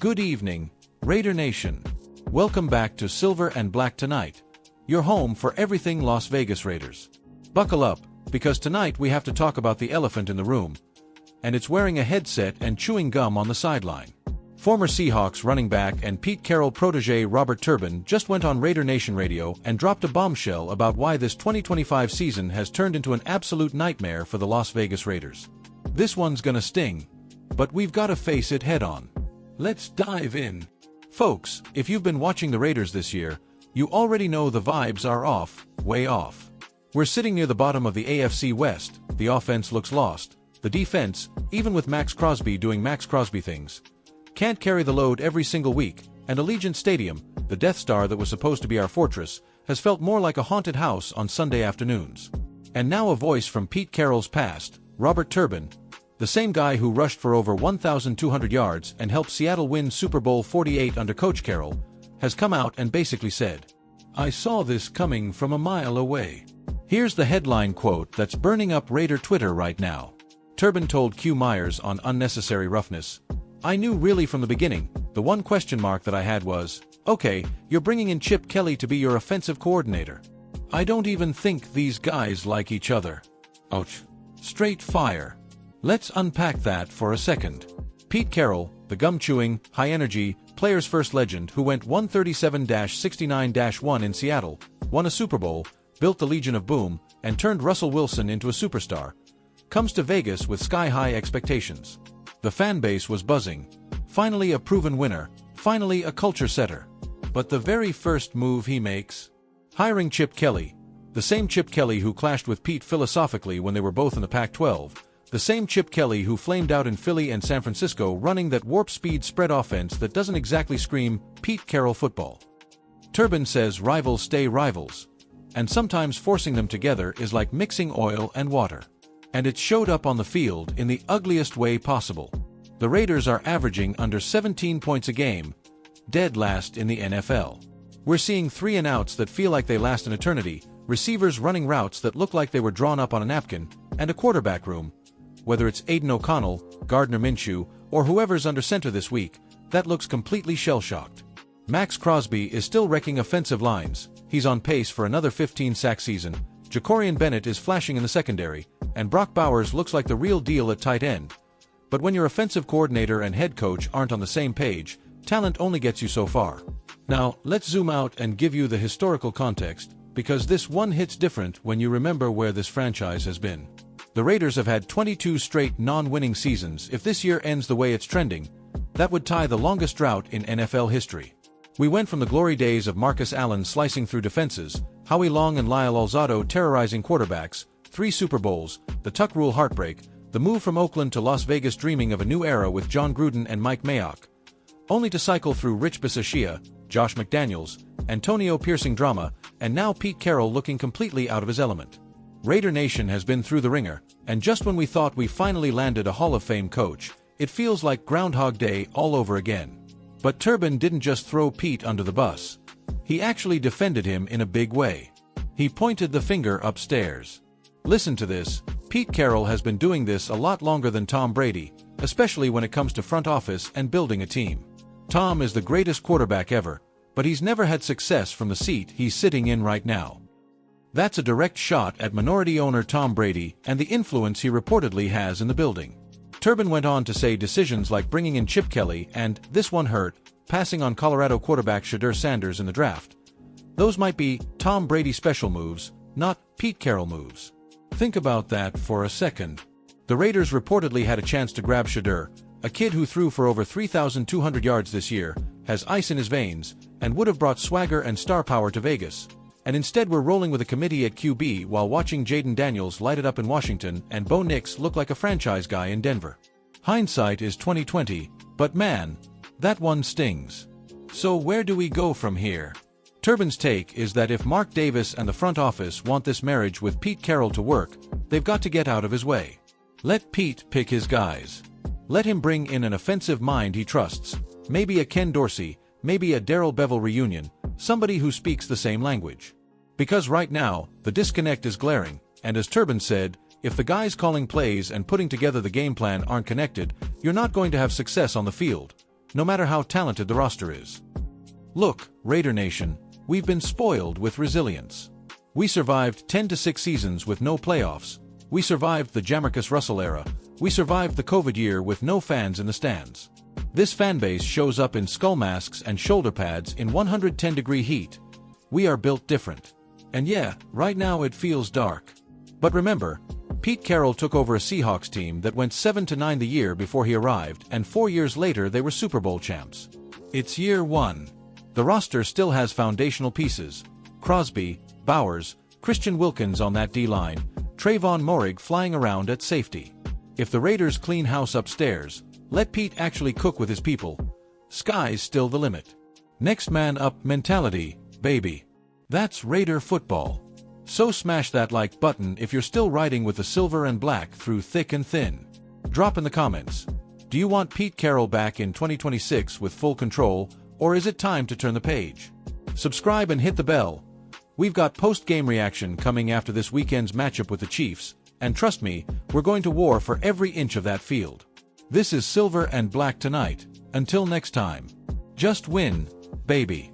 Good evening, Raider Nation. Welcome back to Silver and Black Tonight, your home for everything Las Vegas Raiders. Buckle up, because tonight we have to talk about the elephant in the room, and it's wearing a headset and chewing gum on the sideline. Former Seahawks running back and Pete Carroll protege Robert Turban just went on Raider Nation Radio and dropped a bombshell about why this 2025 season has turned into an absolute nightmare for the Las Vegas Raiders. This one's gonna sting, but we've gotta face it head-on. Let's dive in. Folks, if you've been watching the Raiders this year, you already know the vibes are off, way off. We're sitting near the bottom of the AFC West, the offense looks lost, the defense, even with Max Crosby doing Max Crosby things, can't carry the load every single week, and Allegiant Stadium, the Death Star that was supposed to be our fortress, has felt more like a haunted house on Sunday afternoons. And now a voice from Pete Carroll's past, Robert Turban, the same guy who rushed for over 1,200 yards and helped Seattle win Super Bowl 48 under Coach Carroll, has come out and basically said, "I saw this coming from a mile away." Here's the headline quote that's burning up Raider Twitter right now. Turban told Q Myers on Unnecessary Roughness, "I knew really from the beginning, the one question mark that I had was, okay, you're bringing in Chip Kelly to be your offensive coordinator. I don't even think these guys like each other." Ouch. Straight fire. Let's unpack that for a second. Pete Carroll, the gum-chewing, high-energy, players-first legend who went 137-69-1 in Seattle, won a Super Bowl, built the Legion of Boom, and turned Russell Wilson into a superstar, comes to Vegas with sky-high expectations. The fan base was buzzing. Finally a proven winner, finally a culture setter. But the very first move he makes? Hiring Chip Kelly, the same Chip Kelly who clashed with Pete philosophically when they were both in the Pac-12, the same Chip Kelly who flamed out in Philly and San Francisco running that warp-speed spread offense that doesn't exactly scream Pete Carroll football. Turban says rivals stay rivals, and sometimes forcing them together is like mixing oil and water. And it showed up on the field in the ugliest way possible. The Raiders are averaging under 17 points a game, dead last in the NFL. We're seeing 3-and-outs that feel like they last an eternity, receivers running routes that look like they were drawn up on a napkin, and a quarterback room, whether it's Aiden O'Connell, Gardner Minshew, or whoever's under center this week, that looks completely shell-shocked. Max Crosby is still wrecking offensive lines, he's on pace for another 15-sack season, Jacorian Bennett is flashing in the secondary, and Brock Bowers looks like the real deal at tight end. But when your offensive coordinator and head coach aren't on the same page, talent only gets you so far. Now, let's zoom out and give you the historical context, because this one hits different when you remember where this franchise has been. The Raiders have had 22 straight non-winning seasons. If this year ends the way it's trending, that would tie the longest drought in NFL history. We went from the glory days of Marcus Allen slicing through defenses, Howie Long and Lyle Alzado terrorizing quarterbacks, 3 Super Bowls, the Tuck Rule heartbreak, the move from Oakland to Las Vegas dreaming of a new era with John Gruden and Mike Mayock, only to cycle through Rich Bisaccia, Josh McDaniels, Antonio Piercing drama, and now Pete Carroll looking completely out of his element. Raider Nation has been through the ringer, and just when we thought we finally landed a Hall of Fame coach, it feels like Groundhog Day all over again. But Turban didn't just throw Pete under the bus. He actually defended him in a big way. He pointed the finger upstairs. Listen to this, Pete Carroll has been doing this a lot longer than Tom Brady, especially when it comes to front office and building a team. Tom is the greatest quarterback ever, but he's never had success from the seat he's sitting in right now. That's a direct shot at minority owner Tom Brady and the influence he reportedly has in the building. Turban went on to say decisions like bringing in Chip Kelly and, this one hurt, passing on Colorado quarterback Shedeur Sanders in the draft. Those might be Tom Brady special moves, not Pete Carroll moves. Think about that for a second. The Raiders reportedly had a chance to grab Shedeur, a kid who threw for over 3,200 yards this year, has ice in his veins, and would have brought swagger and star power to Vegas. And instead we're rolling with a committee at QB while watching Jaden Daniels light it up in Washington and Bo Nix look like a franchise guy in Denver. Hindsight is 20/20, but man, that one stings. So where do we go from here? Turban's take is that if Mark Davis and the front office want this marriage with Pete Carroll to work, they've got to get out of his way. Let Pete pick his guys. Let him bring in an offensive mind he trusts, maybe a Ken Dorsey, maybe a Darrell Bevell reunion, somebody who speaks the same language. Because right now, the disconnect is glaring, and as Turban said, if the guys calling plays and putting together the game plan aren't connected, you're not going to have success on the field. no matter how talented the roster is. Look, Raider Nation, we've been spoiled with resilience. We survived 10-6 seasons with no playoffs. We survived the Jamarcus Russell era. We survived the COVID year with no fans in the stands. This fanbase shows up in skull masks and shoulder pads in 110-degree heat. We are built different. And yeah, right now it feels dark. But remember, Pete Carroll took over a Seahawks team that went 7-9 the year before he arrived, and 4 years later they were Super Bowl champs. It's year 1. The roster still has foundational pieces: Crosby, Bowers, Christian Wilkins on that D-line, Trayvon Moehrig flying around at safety. If the Raiders clean house upstairs, let Pete actually cook with his people, sky's still the limit. Next man up mentality, baby. That's Raider football. So smash that like button if you're still riding with the silver and black through thick and thin. Drop in the comments. Do you want Pete Carroll back in 2026 with full control, or is it time to turn the page? Subscribe and hit the bell. We've got post-game reaction coming after this weekend's matchup with the Chiefs, and trust me, we're going to war for every inch of that field. This is Silver and Black tonight. Until next time. Just win, baby.